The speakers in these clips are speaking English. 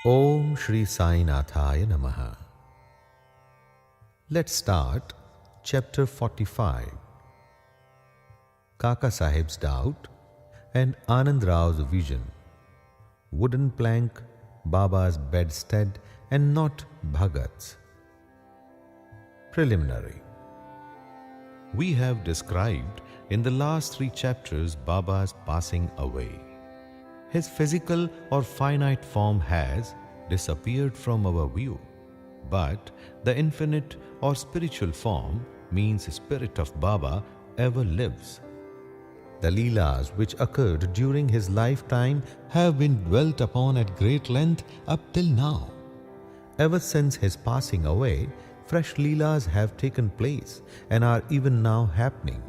Om Shri Sai Nathaya Namaha. Let's start chapter 45. Kaka Sahib's doubt and Anand Rao's vision. Wooden plank, Baba's bedstead, and not Bhagat's. Preliminary. We have described in the last 3 chapters Baba's passing away. His physical or finite form has disappeared from our view, but the infinite or spiritual form means spirit of Baba ever lives. The Leelas which occurred during his lifetime have been dwelt upon at great length up till now. Ever since his passing away, fresh Leelas have taken place and are even now happening.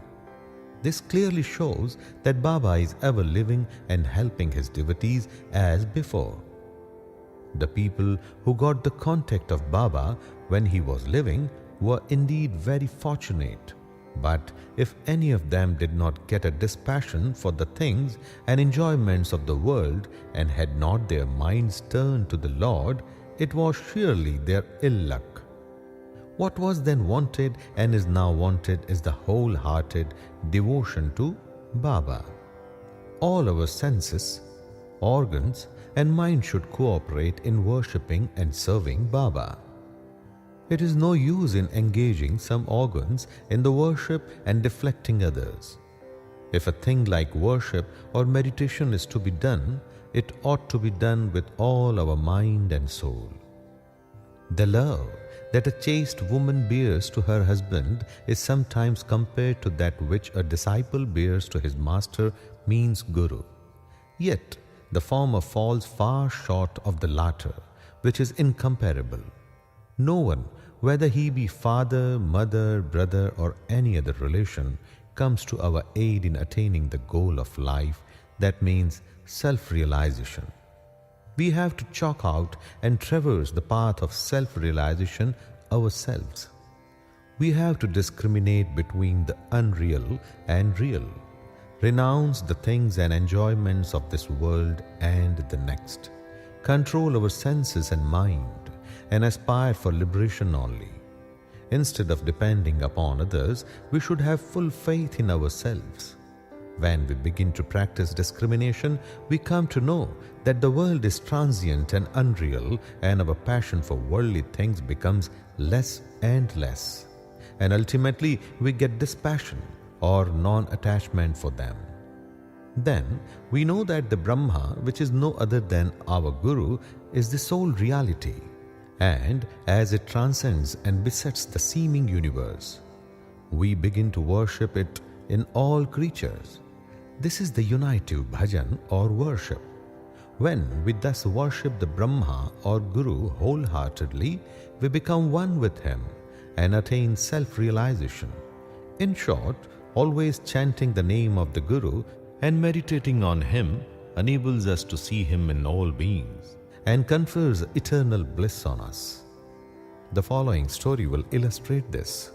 This clearly shows that Baba is ever living and helping his devotees as before. The people who got the contact of Baba when he was living were indeed very fortunate. But if any of them did not get a dispassion for the things and enjoyments of the world and had not their minds turned to the Lord, it was surely their ill luck. What was then wanted and is now wanted is the wholehearted devotion to Baba. All our senses, organs, and mind should cooperate in worshipping and serving Baba. It is no use in engaging some organs in the worship and deflecting others. If a thing like worship or meditation is to be done, it ought to be done with all our mind and soul. The love that a chaste woman bears to her husband is sometimes compared to that which a disciple bears to his master, means Guru. Yet the former falls far short of the latter, which is incomparable. No one, whether he be father, mother, brother, or any other relation, comes to our aid in attaining the goal of life, that means self-realization. We have to chalk out and traverse the path of self-realization ourselves. We have to discriminate between the unreal and real, renounce the things and enjoyments of this world and the next, control our senses and mind, and aspire for liberation only. Instead of depending upon others, we should have full faith in ourselves. When we begin to practice discrimination, we come to know that the world is transient and unreal, and our passion for worldly things becomes less and less. And ultimately, we get dispassion or non-attachment for them. Then we know that the Brahma, which is no other than our Guru, is the sole reality, and as it transcends and besets the seeming universe, we begin to worship it in all creatures. This is the unitive bhajan or worship. When we thus worship the Brahma or Guru wholeheartedly, we become one with him and attain self-realization. In short, always chanting the name of the Guru and meditating on him enables us to see him in all beings and confers eternal bliss on us. The following story will illustrate this.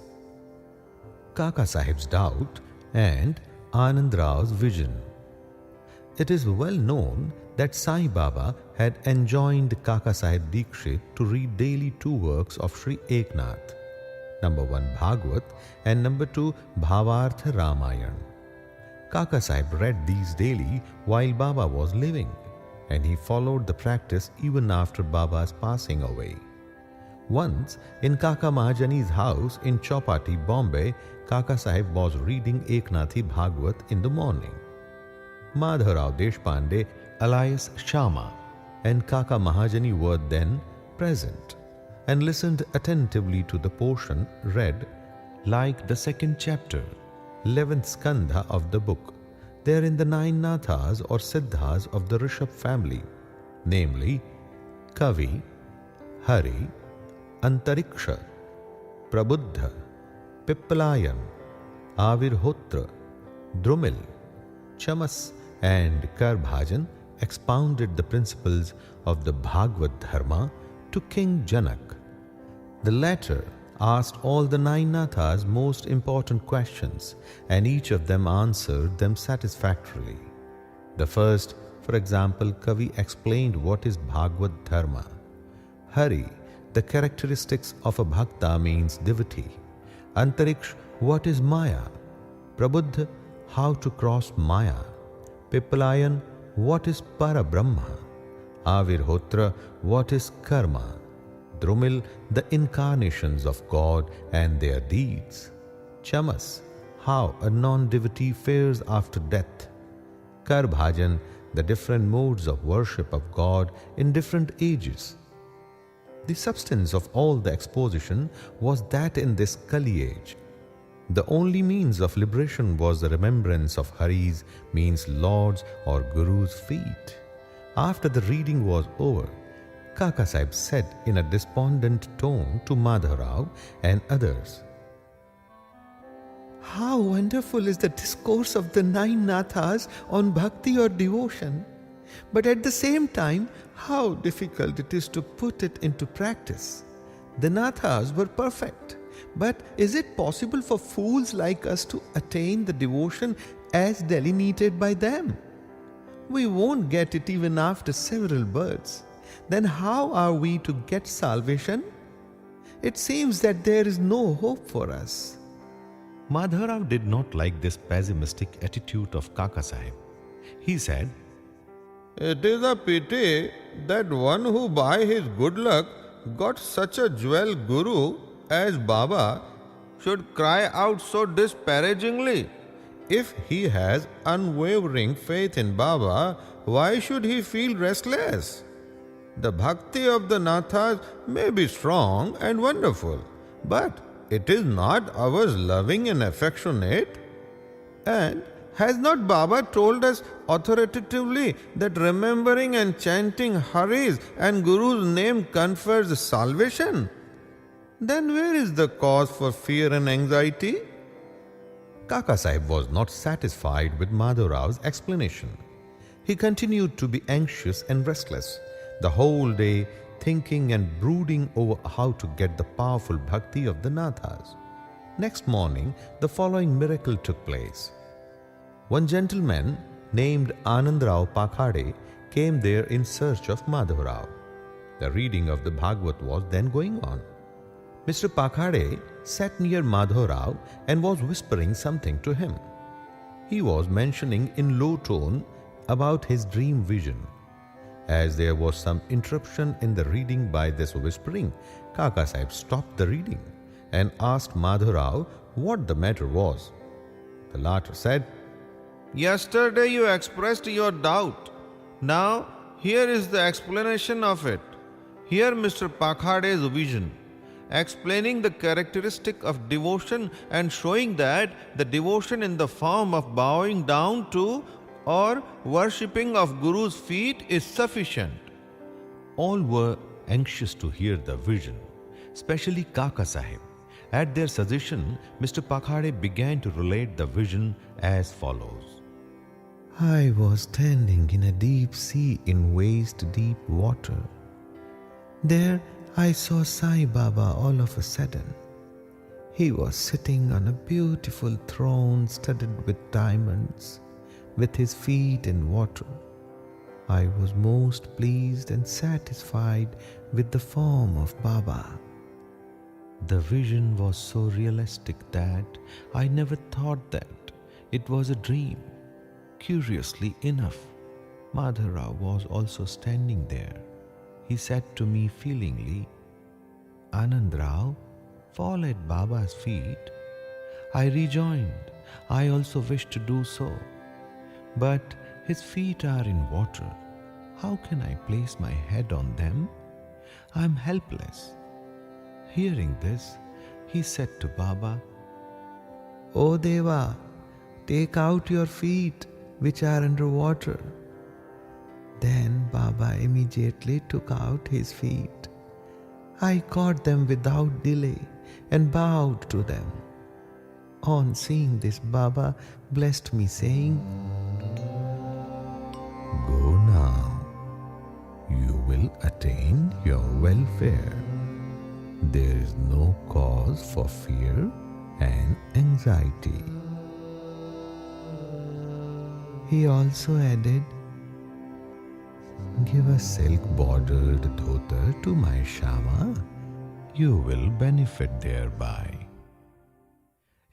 Kaka Sahib's doubt and Anand Rao's vision. It is well known that Sai Baba had enjoined Kaka Sahib Dikshit to read daily 2 works of Sri Eknath, number 1 Bhagavad and number 2 Bhavartha Ramayana. Kaka Sahib read these daily while Baba was living, and he followed the practice even after Baba's passing away. Once, in Kaka Mahajani's house in Chowpatty, Bombay, Kaka Sahib was reading Eknathi Bhagavat in the morning. Madhavrao Deshpande, alias Shama, and Kaka Mahajani were then present and listened attentively to the portion read like the 2nd chapter, 11th skandha of the book. They are in the 9 Nathas or Siddhas of the Rishabh family, namely Kavi, Hari, Antariksha, Prabuddha, Pippalayan, Avirhotra, Drumil, Chamas, and Karbhajan expounded the principles of the Bhagavad Dharma to King Janak. The latter asked all the 9 Nathas most important questions, and each of them answered them satisfactorily. The first For example, Kavi explained what is Bhagavad Dharma. Hari, the characteristics of a bhakta means devotee. Antariksh, what is Maya? Prabuddha, how to cross Maya. Pippalayan, what is Parabrahma? Avirhotra, what is Karma? Drumil, the incarnations of God and their deeds. Chamas, how a non-devotee fares after death. Karbhajan, the different modes of worship of God in different ages. The substance of all the exposition was that in this Kali age, the only means of liberation was the remembrance of Hari's, means Lord's or Guru's feet. After the reading was over, Kaka Sahib said in a despondent tone to Madhavrao and others, "How wonderful is the discourse of the nine Nathas on bhakti or devotion, but at the same time, how difficult it is to put it into practice. The Nathas were perfect, but is it possible for fools like us to attain the devotion as delineated by them? We won't get it even after several births. Then how are we to get salvation? It seems that there is no hope for us." Madhavrao did not like this pessimistic attitude of Kaka Sahib. He said, "It is a pity that one who by his good luck got such a jewel guru as Baba should cry out so disparagingly. If he has unwavering faith in Baba, why should he feel restless? The bhakti of the Nathas may be strong and wonderful, but it is not ours loving and affectionate. And has not Baba told us authoritatively that remembering and chanting Hari's and Guru's name confers salvation? Then where is the cause for fear and anxiety?" Kaka Sahib was not satisfied with Madhavrao's explanation. He continued to be anxious and restless the whole day, thinking and brooding over how to get the powerful bhakti of the Nathas. Next morning, the following miracle took place. One gentleman named Anandrao Pakhade came there in search of Madhavrao. The reading of the Bhagavad was then going on. Mr. Pakhade sat near Madhavrao and was whispering something to him. He was mentioning in low tone about his dream vision. As there was some interruption in the reading by this whispering, Kaka Sahib stopped the reading and asked Madhavrao what the matter was. The latter said, "Yesterday you expressed your doubt. Now here is the explanation of it. Hear Mr. Pakhade's vision, explaining the characteristic of devotion and showing that the devotion in the form of bowing down to or worshipping of Guru's feet is sufficient." All were anxious to hear the vision, especially Kaka Sahib. At their suggestion, Mr. Pakhade began to relate the vision as follows. "I was standing in a deep sea in waist-deep water. There I saw Sai Baba all of a sudden. He was sitting on a beautiful throne studded with diamonds, with his feet in water. I was most pleased and satisfied with the form of Baba. The vision was so realistic that I never thought that it was a dream. Curiously enough, Madhavrao was also standing there. He said to me feelingly, 'Anandrao, fall at Baba's feet.' I rejoined, 'I also wish to do so. But his feet are in water. How can I place my head on them? I am helpless.' Hearing this, he said to Baba, 'O Deva, take out your feet which are under water.' Then Baba immediately took out his feet. I caught them without delay and bowed to them. On seeing this, Baba blessed me, saying, 'Go now. You will attain your welfare. There is no cause for fear and anxiety.' He also added, Give a silk bordered dhotar to my Shama. You will benefit thereby.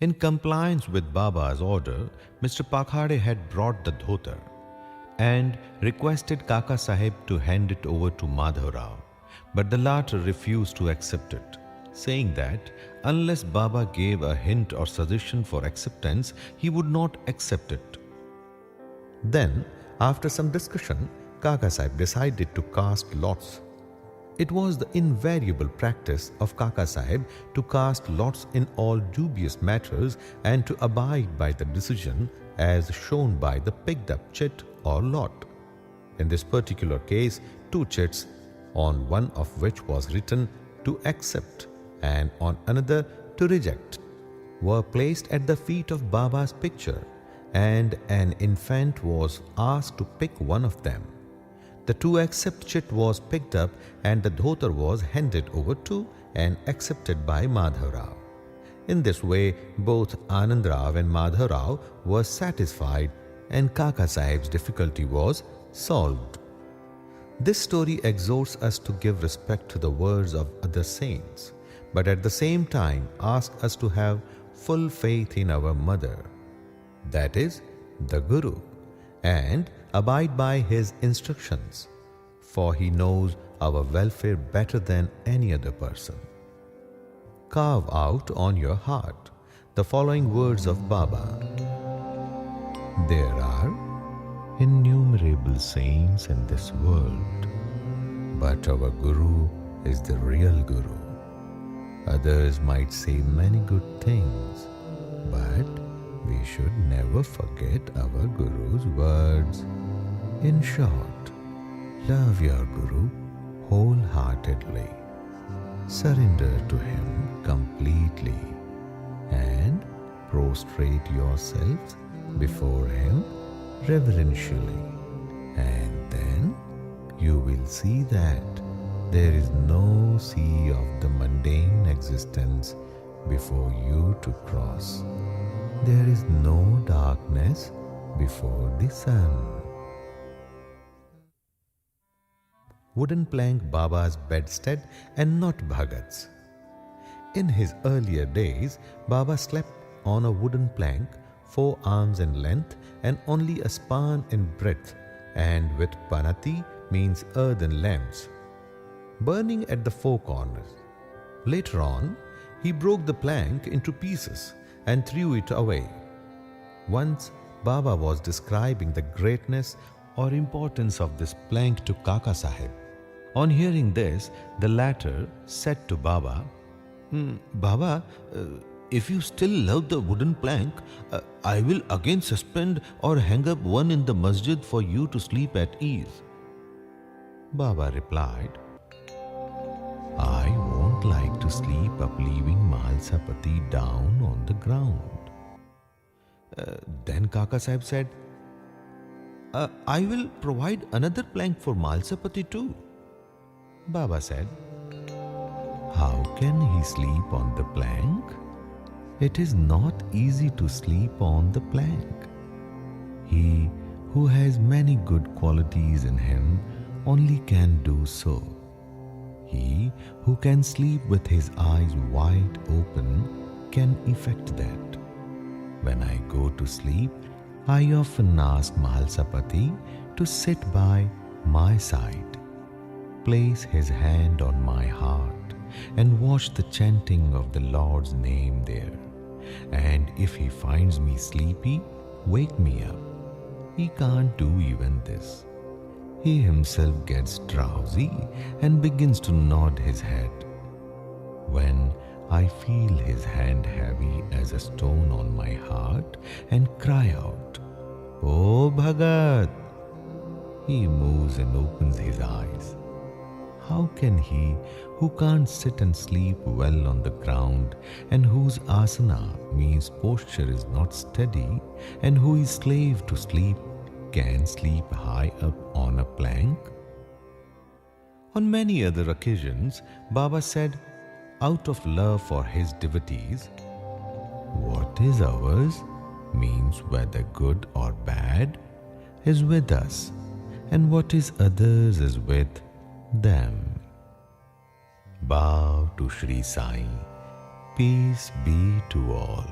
In compliance with Baba's order, Mr. Pakhade had brought the dhotar and requested Kaka Sahib to hand it over to Madhav Rao, but the latter refused to accept it, saying that unless Baba gave a hint or suggestion for acceptance, he would not accept it. Then, after some discussion, Kaka Sahib decided to cast lots. It was the invariable practice of Kaka Sahib to cast lots in all dubious matters and to abide by the decision as shown by the picked up chit or lot. In this particular case, 2 chits, on one of which was written to accept and on another to reject, were placed at the feet of Baba's picture, and an infant was asked to pick one of them. The to accept chit was picked up and the dhotar was handed over to and accepted by Madhav Rao. In this way, both Anand Rao and Madhav Rao were satisfied and Kaka Sahib's difficulty was solved. This story exhorts us to give respect to the words of other saints, but at the same time asks us to have full faith in our mother, that is, the Guru, and abide by his instructions, for he knows our welfare better than any other person. Carve out on your heart the following words of Baba. There are innumerable saints in this world, but our Guru is the real Guru. Others might say many good things, but we should never forget our Guru's words. In short, love your Guru wholeheartedly, surrender to him completely, and prostrate yourselves before him reverentially, and then you will see that there is no sea of the mundane existence before you to cross. There is no darkness before the sun. Wooden plank Baba's bedstead and not Bhagat's. In his earlier days, Baba slept on a wooden plank, 4 arms in length and only a span in breadth, and with panati means earthen lamps, burning at the 4 corners. Later on, he broke the plank into pieces and threw it away. Once, Baba was describing the greatness or importance of this plank to Kaka Sahib. On hearing this, the latter said to Baba, Baba, if you still love the wooden plank, I will again suspend or hang up one in the masjid for you to sleep at ease. Baba replied, I won't like to sleep up leaving Malsapati down on the ground. Then Kaka Sahib said, I will provide another plank for Malsapati too. Baba said, how can he sleep on the plank? It is not easy to sleep on the plank. He who has many good qualities in him only can do so. He who can sleep with his eyes wide open can effect that. When I go to sleep, I often ask Mahalsapati to sit by my side, place his hand on my heart, and watch the chanting of the Lord's name there. And if he finds me sleepy, wake me up. He can't do even this. He himself gets drowsy and begins to nod his head. When I feel his hand heavy as a stone on my heart and cry out, "Oh Bhagat!" he moves and opens his eyes. How can he who can't sit and sleep well on the ground and whose asana means posture is not steady and who is slave to sleep can sleep high up on a plank? On many other occasions, Baba said, out of love for his devotees, what is ours means whether good or bad is with us, and what is others is with them. Bow to Shri Sai. Peace be to all.